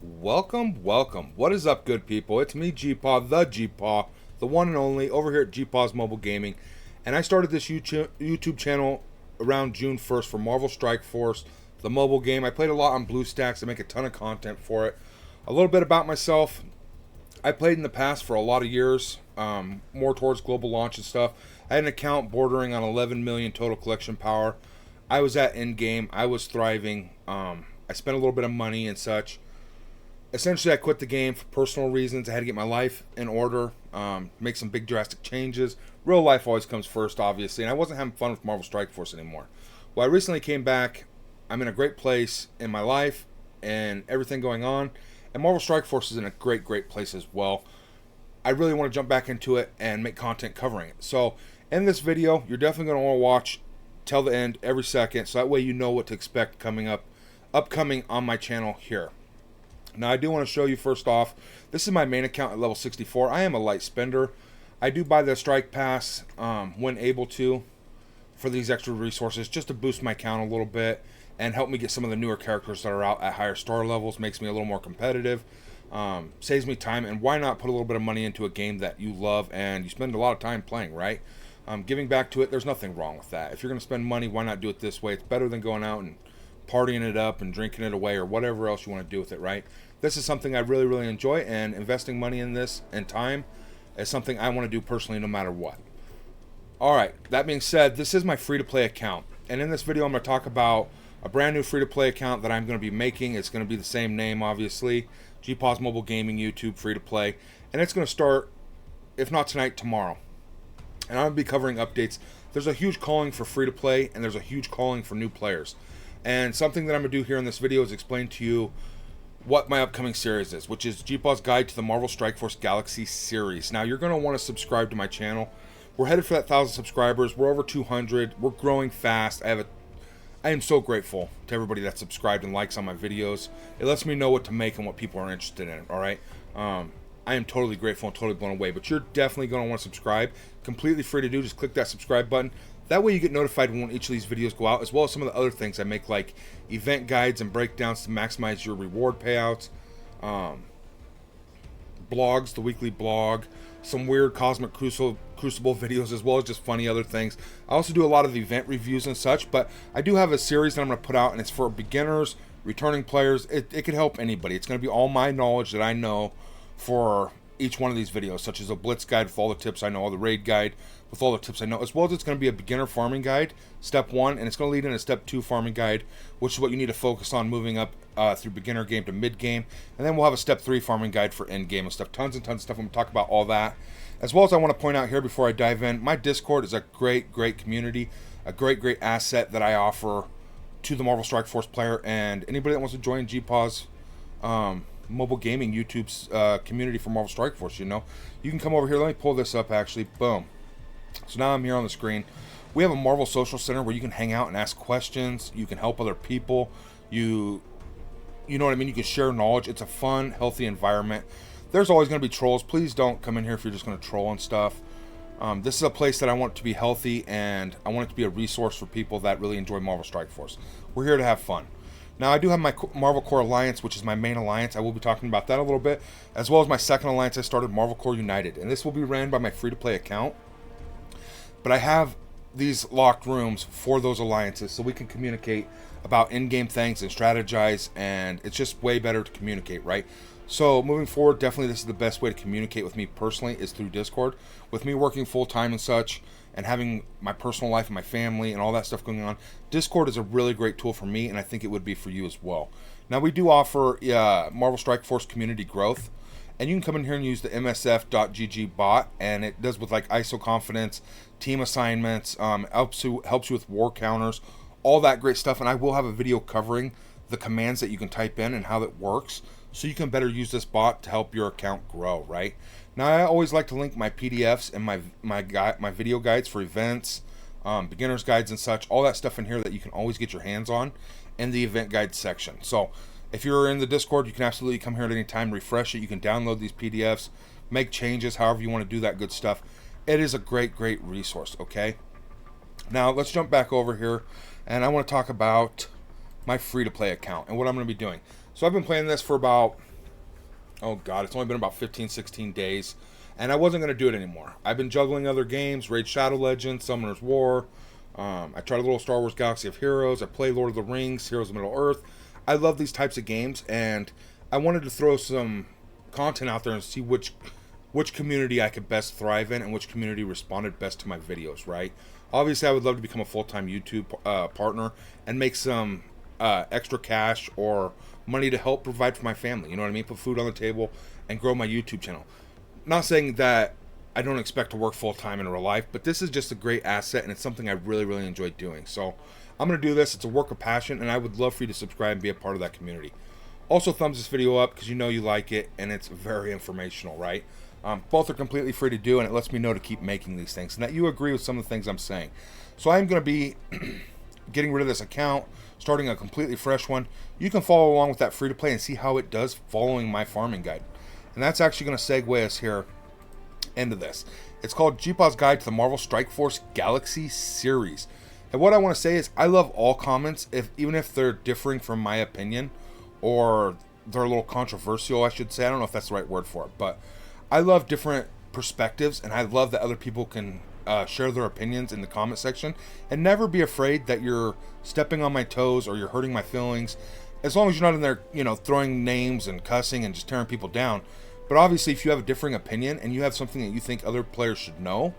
Welcome. What is up, good people? It's me, G-Paw, the G-Paw, the one and only, over here at G-Paw's Mobile Gaming. And I started this YouTube channel around June 1st for Marvel Strike Force, the mobile game. I played a lot on BlueStacks. I make a ton of content for it. A little bit about myself. I played in the past for a lot of years, more towards global launch and stuff. I had an account bordering on 11 million total collection power. I was at endgame. I was thriving. I spent a little bit of money and such. Essentially, I quit the game for personal reasons. I had to get my life in order, make some big drastic changes. Real life always comes first, obviously, and I wasn't having fun with Marvel Strike Force anymore. Well, I recently came back. I'm in a great place in my life and everything going on, and Marvel Strike Force is in a great place as well. I really want to jump back into it and make content covering it. So, in this video, you're definitely going to want to watch till the end every second, so that way you know what to expect upcoming on my channel here. Now, I do want to show you first off, this is my main account at level 64. I am a light spender. I do buy the strike pass when able to for these extra resources just to boost my count a little bit and help me get some of the newer characters that are out at higher star levels. Makes me a little more competitive, saves me time, and why not put a little bit of money into a game that you love and you spend a lot of time playing, right? Giving back to it, there's nothing wrong with that. If you're going to spend money, why not do it this way? It's better than going out and partying it up and drinking it away or whatever else you want to do with it, right? This is something I really enjoy, and investing money in this and time is something I want to do personally no matter what. Alright, that being said, this is my free-to-play account, and in this video I'm going to talk about a brand new free-to-play account that I'm going to be making. It's going to be the same name, obviously, G-Paw's Mobile Gaming YouTube free-to-play, and it's going to start, if not tonight, tomorrow. And I'm going to be covering updates. There's a huge calling for free-to-play, and there's a huge calling for new players. And something that I'm going to do here in this video is explain to you what my upcoming series is, which is G-Paw's Guide to the Marvel Strike Force Galaxy series. Now, you're going to want to subscribe to my channel. We're headed for that 1,000 subscribers. We're over 200. We're growing fast. I am so grateful to everybody that subscribed and likes on my videos. It lets me know what to make and what people are interested in, all right? I am totally grateful and totally blown away, but you're definitely going to want to subscribe. Completely free to do. Just click that subscribe button. That way you get notified when each of these videos go out, as well as some of the other things I make, like event guides and breakdowns to maximize your reward payouts, blogs, the weekly blog, some weird Cosmic Crucible videos, as well as just funny other things. I also do a lot of event reviews and such, but I do have a series that I'm going to put out, and it's for beginners, returning players. It could help anybody. It's going to be all my knowledge that I know for each one of these videos, such as a blitz guide with all the tips I know, all the raid guide with all the tips I know, as well as it's going to be a beginner farming guide, step 1, and it's going to lead into step 2 farming guide, which is what you need to focus on moving up through beginner game to mid game, and then we'll have a step 3 farming guide for end game and stuff. Tons and tons of stuff. I'm going to talk about all that, as well as I want to point out here before I dive in, my Discord is a great community, a great asset that I offer to the Marvel Strike Force player and anybody that wants to join G-Paw's mobile gaming YouTube's community for Marvel Strike Force. You know, you can come over here. Let me pull this up, actually. Boom. So now I'm here on the screen. We have a Marvel Social Center where you can hang out and ask questions. You can help other people. You know what I mean? You can share knowledge. It's a fun, healthy environment. There's always going to be trolls. Please don't come in here if you're just going to troll and stuff. This is a place that I want to be healthy, and I want it to be a resource for people that really enjoy Marvel Strike Force. We're here to have fun. Now, I do have my Marvel Core Alliance, which is my main alliance. I will be talking about that a little bit, as well as my second alliance I started, Marvel Core United. And this will be ran by my free-to-play account. But I have these locked rooms for those alliances so we can communicate about in-game things and strategize, and it's just way better to communicate, right? So moving forward, definitely this is the best way to communicate with me personally is through Discord. With me working full-time and such, and having my personal life and my family and all that stuff going on, Discord is a really great tool for me, and I think it would be for you as well. Now, we do offer Marvel Strike Force community growth, and you can come in here and use the MSF.gg bot, and it does with like ISO confidence, team assignments, helps you with war counters, all that great stuff. And I will have a video covering the commands that you can type in and how that works, so you can better use this bot to help your account grow, right? Now, I always like to link my PDFs and my video guides for events, beginners guides and such, all that stuff in here that you can always get your hands on in the event guide section. So if you're in the Discord, you can absolutely come here at any time, refresh it. You can download these PDFs, make changes, however you want to do that good stuff. It is a great resource, okay? Now, let's jump back over here, and I want to talk about my free-to-play account and what I'm going to be doing. So I've been playing this for about Oh God, it's only been about 15, 16 days, and I wasn't going to do it anymore. I've been juggling other games, Raid Shadow Legends, Summoner's War. I tried a little Star Wars Galaxy of Heroes. I play Lord of the Rings, Heroes of Middle Earth. I love these types of games, and I wanted to throw some content out there and see which community I could best thrive in and which community responded best to my videos, right? Obviously, I would love to become a full-time YouTube partner and make some extra cash or money to help provide for my family. You know what I mean? Put food on the table and grow my YouTube channel. Not saying that I don't expect to work full-time in real life, but this is just a great asset, and it's something I really, really enjoy doing. So I'm going to do this. It's a work of passion, and I would love for you to subscribe and be a part of that community. Also, thumbs this video up because you know you like it, and it's very informational, right? Both are completely free to do, and it lets me know to keep making these things and that you agree with some of the things I'm saying. So I'm going to be getting rid of this account, starting a completely fresh one. You can follow along with that free to play and see how it does following my farming guide. And that's actually going to segue us here into this. It's called GPaw's Guide to the Marvel Strike Force Galaxy Series. And what I want to say is I love all comments, even if they're differing from my opinion or they're a little controversial, I should say. I don't know if that's the right word for it, but I love different perspectives, and I love that other people can share their opinions in the comment section, and never be afraid that you're stepping on my toes or you're hurting my feelings, as long as you're not in there, you know, throwing names and cussing and just tearing people down. But obviously, if you have a differing opinion and you have something that you think other players should know,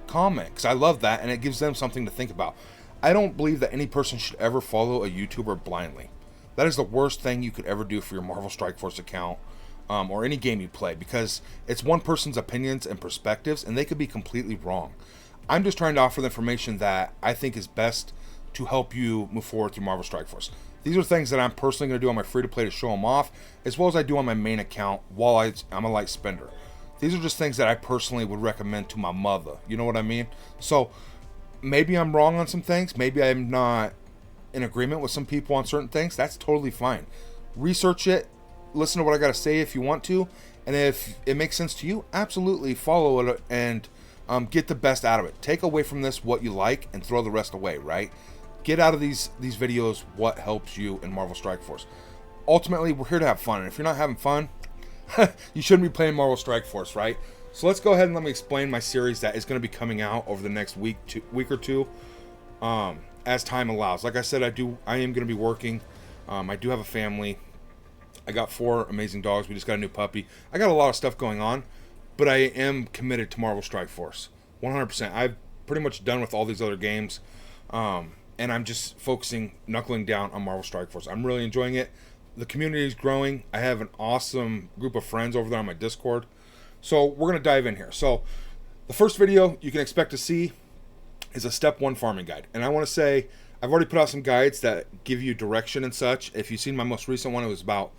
comment, because I love that, and it gives them something to think about. I don't believe that any person should ever follow a YouTuber blindly. That is the worst thing you could ever do for your Marvel Strike Force account, or any game you play, because it's one person's opinions and perspectives, and they could be completely wrong. I'm just trying to offer the information that I think is best to help you move forward through Marvel Strike Force. These are things that I'm personally going to do on my free-to-play to show them off, as well as I do on my main account while I'm a light spender. These are just things that I personally would recommend to my mother. You know what I mean? So maybe I'm wrong on some things. Maybe I'm not in agreement with some people on certain things. That's totally fine. Research it. Listen to what I got to say if you want to. And if it makes sense to you, absolutely follow it and get the best out of it. Take away from this what you like and throw the rest away, right? Get out of these videos what helps you in Marvel Strike Force. Ultimately, we're here to have fun. And if you're not having fun, you shouldn't be playing Marvel Strike Force, right? So let's go ahead and let me explain my series that is going to be coming out over the next week or two, as time allows. Like I said, I am going to be working. I do have a family. I got 4 amazing dogs. We just got a new puppy. I got a lot of stuff going on, but I am committed to Marvel Strike Force, 100%. I've pretty much done with all these other games, and I'm just knuckling down on Marvel Strike Force. I'm really enjoying it. The community is growing. I have an awesome group of friends over there on my Discord. So we're going to dive in here. So the first video you can expect to see is a step 1 farming guide. And I want to say, I've already put out some guides that give you direction and such. If you've seen my most recent one, it was about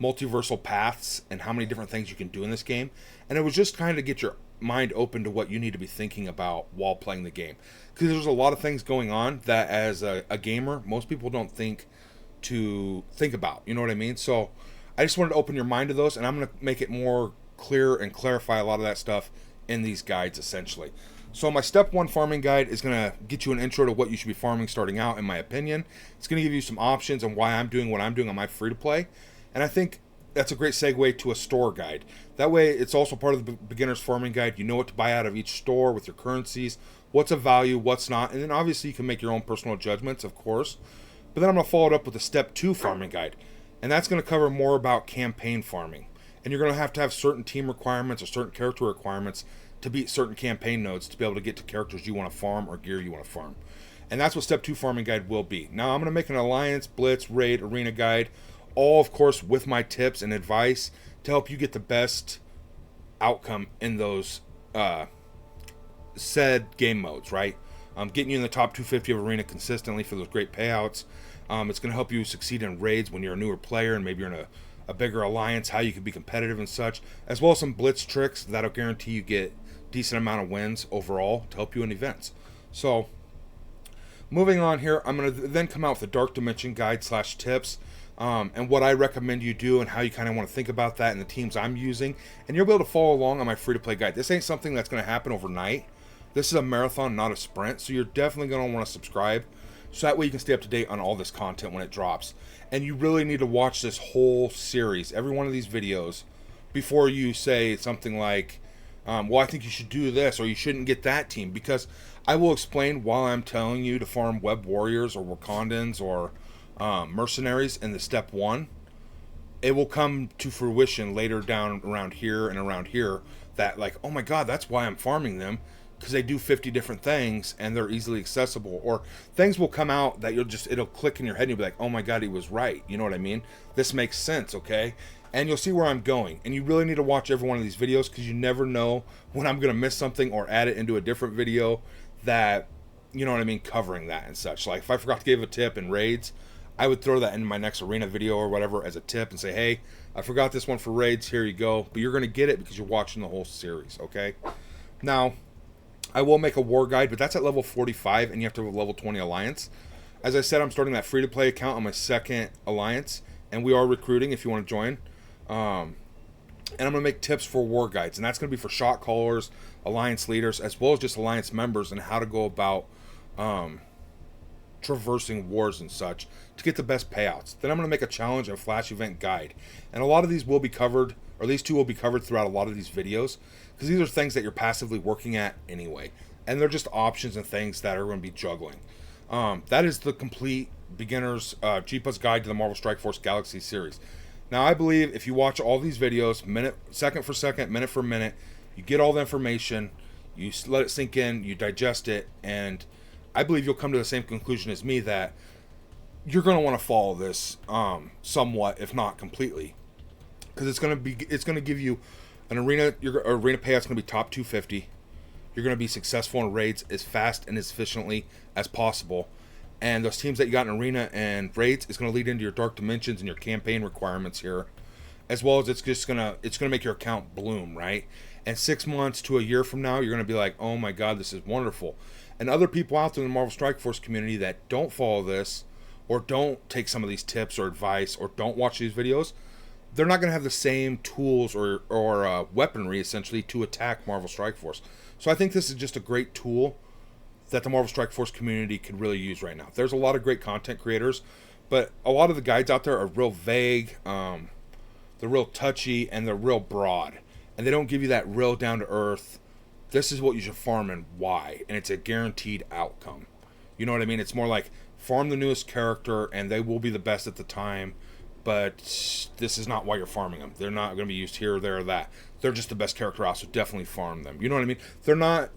multiversal paths and how many different things you can do in this game. And it was just kind of to get your mind open to what you need to be thinking about while playing the game. Because there's a lot of things going on that as a gamer, most people don't think to think about. You know what I mean? So I just wanted to open your mind to those, and I'm going to make it more clear and clarify a lot of that stuff in these guides, essentially. So my step 1 farming guide is going to get you an intro to what you should be farming starting out, in my opinion. It's going to give you some options on why I'm doing what I'm doing on my free-to-play. And I think that's a great segue to a store guide. That way, it's also part of the beginner's farming guide. You know what to buy out of each store with your currencies, what's of value, what's not. And then obviously you can make your own personal judgments, of course. But then I'm going to follow it up with a step 2 farming guide. And that's going to cover more about campaign farming. And you're going to have certain team requirements or certain character requirements to beat certain campaign nodes to be able to get to characters you want to farm or gear you want to farm. And that's what step 2 farming guide will be. Now I'm going to make an alliance, blitz, raid, arena guide, all of course with my tips and advice to help you get the best outcome in those said game modes, right? Getting you in the top 250 of arena consistently for those great payouts. It's going to help you succeed in raids when you're a newer player and maybe you're in a bigger alliance, how you can be competitive and such, as well as some blitz tricks that'll guarantee you get decent amount of wins overall to help you in events. So moving on here, I'm going to then come out with a Dark Dimension guide / tips, and what I recommend you do and how you kind of want to think about that and the teams I'm using. And you'll be able to follow along on my free-to-play guide. This ain't something that's going to happen overnight. This is a marathon, not a sprint, so you're definitely going to want to subscribe so that way you can stay up to date on all this content when it drops. And you really need to watch this whole series, every one of these videos, before you say something like, well, I think you should do this, or you shouldn't get that team, because I will explain while I'm telling you to farm Web Warriors or Wakandans or mercenaries in the step 1. It will come to fruition later down around here and around here that, like, oh my god, that's why I'm farming them, because they do 50 different things and they're easily accessible. Or things will come out that it'll click in your head and you'll be like, oh my god, he was right. You know what I mean? This makes sense, okay? And you'll see where I'm going. And you really need to watch every one of these videos, because you never know when I'm going to miss something or add it into a different video that, you know what I mean, covering that and such. Like if I forgot to give a tip in raids, I would throw that in my next arena video or whatever as a tip and say, hey, I forgot this one for raids, here you go. But you're going to get it because you're watching the whole series, okay? Now, I will make a war guide, but that's at level 45, and you have to have a level 20 alliance. As I said, I'm starting that free-to-play account on my second alliance, and we are recruiting if you want to join. And I'm going to make tips for war guides, and that's going to be for shot callers, alliance leaders, as well as just alliance members, and how to go about traversing wars and such to get the best payouts. Then I'm going to make a challenge and a flash event guide, and a lot of these will be covered, or these two will be covered throughout a lot of these videos, because these are things that you're passively working at anyway, and they're just options and things that are going to be juggling. That is the complete beginner's Jeepa's guide to the Marvel Strike Force Galaxy series. Now, I believe if you watch all these videos, second for second, minute for minute, you get all the information, you let it sink in, you digest it, and I believe you'll come to the same conclusion as me that you're going to want to follow this somewhat, if not completely, because it's going to give you an arena. Your arena payout's going to be top 250. You're going to be successful in raids as fast and as efficiently as possible. And those teams that you got in arena and raids is going to lead into your dark dimensions and your campaign requirements here, as well as it's going to make your account bloom, right? And 6 months to a year from now, you're going to be like, oh my god, this is wonderful. And other people out there in the Marvel Strike Force community that don't follow this, or don't take some of these tips or advice, or don't watch these videos, they're not going to have the same tools or weaponry essentially to attack Marvel Strike Force. So I think this is just a great tool that the Marvel Strike Force community could really use right now. There's a lot of great content creators, but a lot of the guides out there are real vague, they're real touchy, and they're real broad. And they don't give you that real down-to-earth, this is what you should farm and why, and it's a guaranteed outcome. You know what I mean? It's more like, farm the newest character, and they will be the best at the time, but this is not why you're farming them. They're not going to be used here, there, or that. They're just the best character out, so definitely farm them. You know what I mean? They're not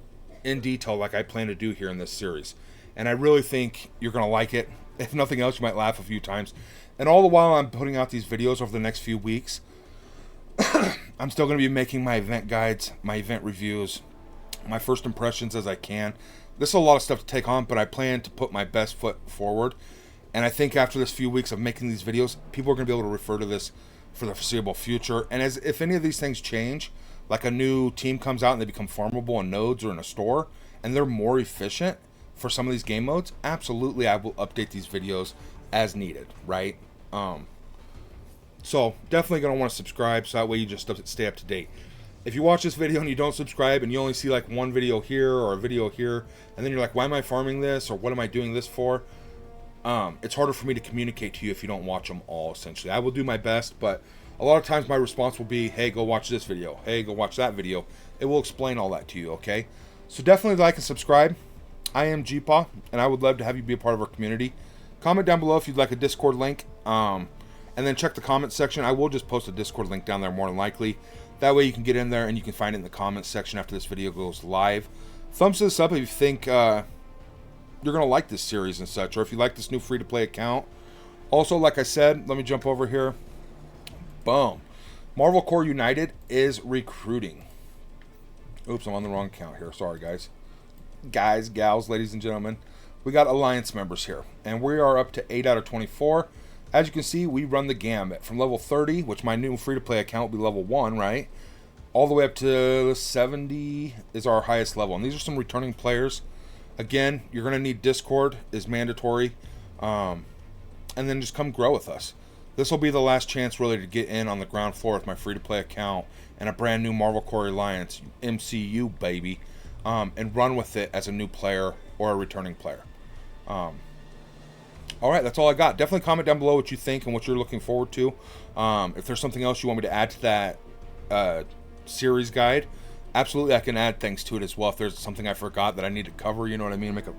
in detail like I plan to do here in this series. And I really think you're going to like it. If nothing else, you might laugh a few times. And all the while I'm putting out these videos over the next few weeks, I'm still going to be making my event guides, my event reviews, my first impressions as I can. This is a lot of stuff to take on, but I plan to put my best foot forward. And I think after this few weeks of making these videos, people are going to be able to refer to this for the foreseeable future. And as if any of these things change, like a new team comes out and they become farmable in nodes or in a store, and they're more efficient for some of these game modes, absolutely I will update these videos as needed, right? So definitely going to want to subscribe, so that way you just stay up to date. If you watch this video and you don't subscribe and you only see like one video here or a video here, and then you're like, why am I farming this, or what am I doing this for? It's harder for me to communicate to you if you don't watch them all, essentially. I will do my best, but a lot of times my response will be, hey, go watch this video. Hey, go watch that video. It will explain all that to you, okay? So definitely like and subscribe. I am Jeepa, and I would love to have you be a part of our community. Comment down below if you'd like a Discord link, and then check the comment section. I will just post a Discord link down there more than likely. That way you can get in there and you can find it in the comments section after this video goes live. Thumbs this up if you think you're going to like this series and such, or if you like this new free-to-play account. Also, like I said, let me jump over here. Boom. Marvel Core United is recruiting. Oops, I'm on the wrong account here. Sorry, guys. Guys, gals, ladies and gentlemen. We got Alliance members here, and we are up to 8 out of 24. As you can see, we run the gambit from level 30, which my new free-to-play account will be level 1, right? All the way up to 70 is our highest level. And these are some returning players. Again, you're going to need Discord is mandatory. And then just come grow with us. This will be the last chance really to get in on the ground floor with my free-to-play account and a brand new Marvel Core Alliance, MCU, baby. And run with it as a new player or a returning player. Alright, that's all I got. Definitely comment down below what you think and what you're looking forward to. If there's something else you want me to add to that series guide, absolutely I can add things to it as well if there's something I forgot that I need to cover, you know what I mean, make a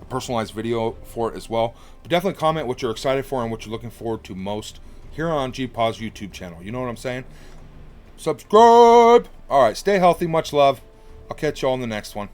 personalized video for it as well. But definitely comment what you're excited for and what you're looking forward to most here on GPaw's YouTube channel. You know what I'm saying? Subscribe! Alright, stay healthy, much love. I'll catch you all in the next one.